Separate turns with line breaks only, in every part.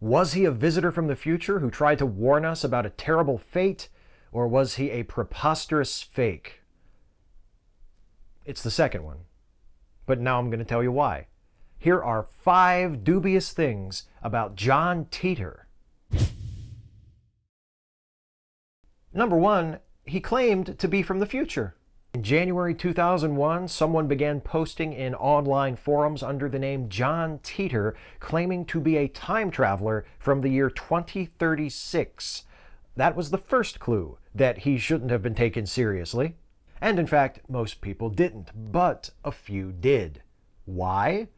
Was he a visitor from the future who tried to warn us about a terrible fate, or was he a preposterous fake? It's the second one. But now I'm going to tell you why. Here are 5 dubious things about John Titor. Number 1, he claimed to be from the future. In January 2001, someone began posting in online forums under the name John Titor, claiming to be a time traveler from the year 2036. That was the first clue that he shouldn't have been taken seriously. And in fact, most people didn't, but a few did. Why?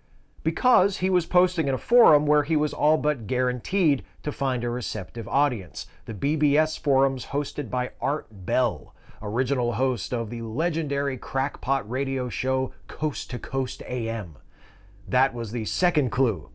Because he was posting in a forum where he was all but guaranteed to find a receptive audience. The BBS forums hosted by Art Bell, original host of the legendary crackpot radio show Coast to Coast AM. That was the second clue.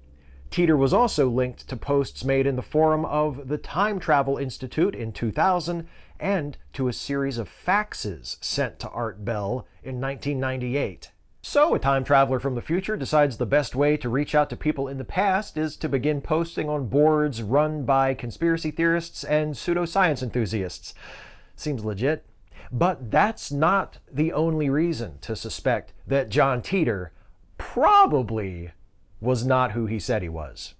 Titor was also linked to posts made in the forum of the Time Travel Institute in 2000 and to a series of faxes sent to Art Bell in 1998. So a time traveler from the future decides the best way to reach out to people in the past is to begin posting on boards run by conspiracy theorists and pseudoscience enthusiasts. Seems legit. But that's not the only reason to suspect that John Titor probably was not who he said he was.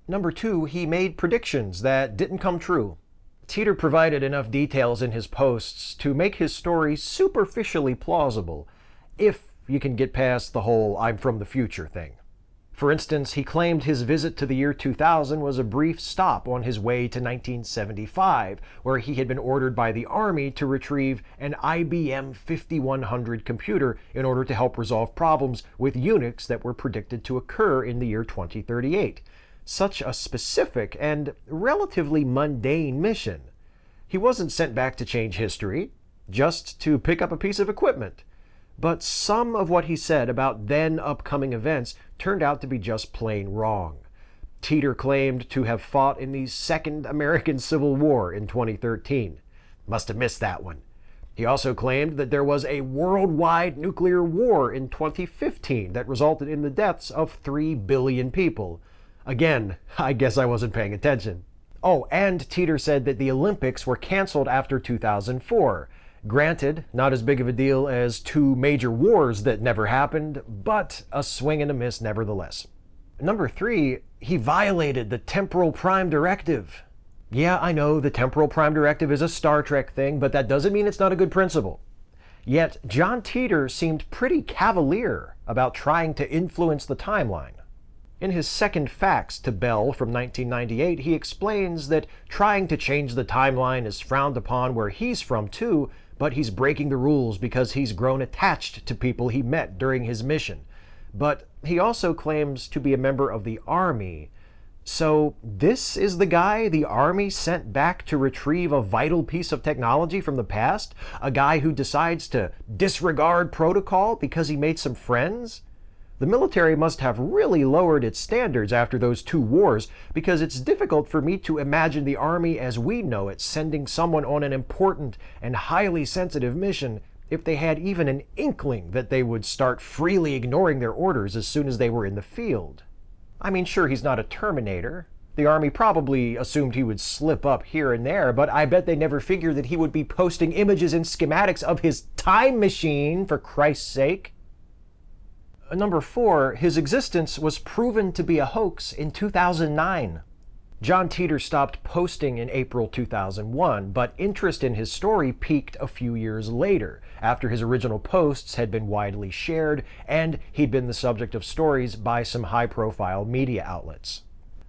Number 2, he made predictions that didn't come true. Titor provided enough details in his posts to make his story superficially plausible, if you can get past the whole "I'm from the future" thing. For instance, he claimed his visit to the year 2000 was a brief stop on his way to 1975, where he had been ordered by the Army to retrieve an IBM 5100 computer in order to help resolve problems with Unix that were predicted to occur in the year 2038. Such a specific and relatively mundane mission. He wasn't sent back to change history, just to pick up a piece of equipment. But some of what he said about then upcoming events turned out to be just plain wrong. Titor claimed to have fought in the Second American Civil War in 2013. Must have missed that one. He also claimed that there was a worldwide nuclear war in 2015 that resulted in the deaths of 3 billion people. Again, I guess I wasn't paying attention. Oh, and Titor said that the Olympics were canceled after 2004. Granted, not as big of a deal as 2 major wars that never happened, but a swing and a miss nevertheless. Number 3, he violated the Temporal Prime Directive. Yeah, I know the Temporal Prime Directive is a Star Trek thing, but that doesn't mean it's not a good principle. Yet, John Titor seemed pretty cavalier about trying to influence the timeline. In his second fax to Bell from 1998, he explains that trying to change the timeline is frowned upon where he's from too, but he's breaking the rules because he's grown attached to people he met during his mission. But he also claims to be a member of the Army. So this is the guy the Army sent back to retrieve a vital piece of technology from the past? A guy who decides to disregard protocol because he made some friends? The military must have really lowered its standards after those 2 wars, because it's difficult for me to imagine the Army as we know it sending someone on an important and highly sensitive mission if they had even an inkling that they would start freely ignoring their orders as soon as they were in the field. I mean, sure, he's not a Terminator. The Army probably assumed he would slip up here and there, but I bet they never figured that he would be posting images and schematics of his time machine, for Christ's sake. Number 4, his existence was proven to be a hoax in 2009. John Titor stopped posting in April 2001, but interest in his story peaked a few years later, after his original posts had been widely shared and he'd been the subject of stories by some high-profile media outlets.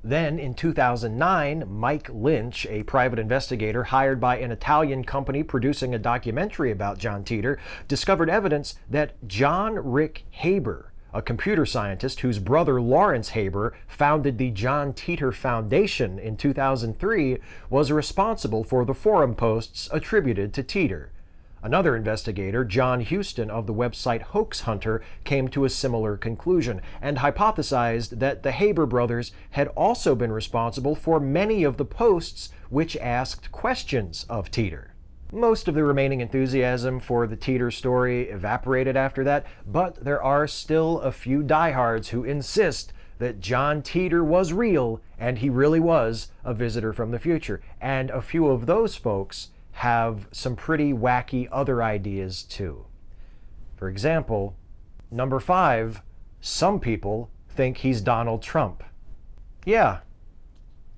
Then, in 2009, Mike Lynch, a private investigator hired by an Italian company producing a documentary about John Titor, discovered evidence that John Rick Haber, a computer scientist whose brother Lawrence Haber founded the John Titor Foundation in 2003, was responsible for the forum posts attributed to Titor. Another investigator, John Houston of the website Hoax Hunter, came to a similar conclusion and hypothesized that the Haber brothers had also been responsible for many of the posts which asked questions of Titor. Most of the remaining enthusiasm for the Titor story evaporated after that, but there are still a few diehards who insist that John Titor was real and he really was a visitor from the future. And a few of those folks have some pretty wacky other ideas too. For example, number 5, some people think he's Donald Trump. Yeah,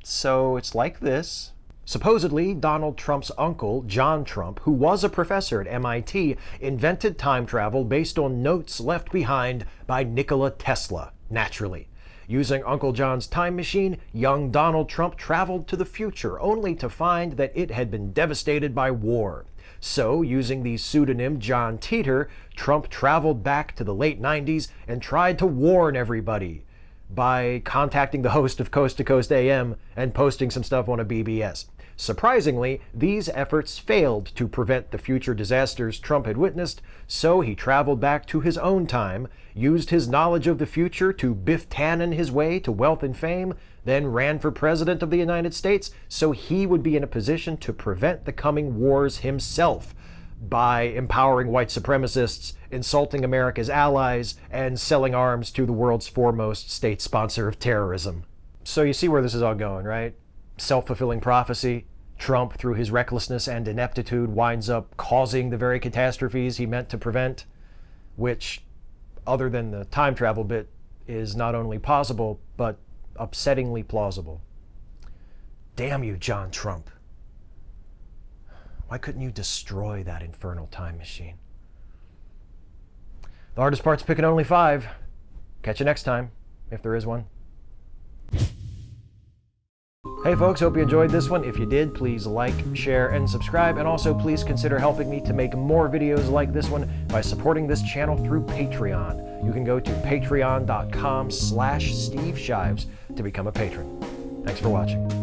so it's like this. Supposedly, Donald Trump's uncle, John Trump, who was a professor at MIT, invented time travel based on notes left behind by Nikola Tesla, naturally. Using Uncle John's time machine, young Donald Trump traveled to the future, only to find that it had been devastated by war. So, using the pseudonym John Titor, Trump traveled back to the late 90s and tried to warn everybody by contacting the host of Coast to Coast AM and posting some stuff on a BBS. Surprisingly, these efforts failed to prevent the future disasters Trump had witnessed, so he traveled back to his own time, used his knowledge of the future to Biff Tannen his way to wealth and fame, then ran for president of the United States so he would be in a position to prevent the coming wars himself by empowering white supremacists, insulting America's allies, and selling arms to the world's foremost state sponsor of terrorism. So you see where this is all going, right? Self-fulfilling prophecy. Trump, through his recklessness and ineptitude, winds up causing the very catastrophes he meant to prevent, which, other than the time travel bit, is not only possible, but upsettingly plausible. Damn you, John Trump. Why couldn't you destroy that infernal time machine? The hardest part's picking only 5. Catch you next time, if there is one. Hey folks, hope you enjoyed this one. If you did, please like, share, and subscribe. And also please consider helping me to make more videos like this one by supporting this channel through Patreon. You can go to patreon.com/Steve Shives to become a patron. Thanks for watching.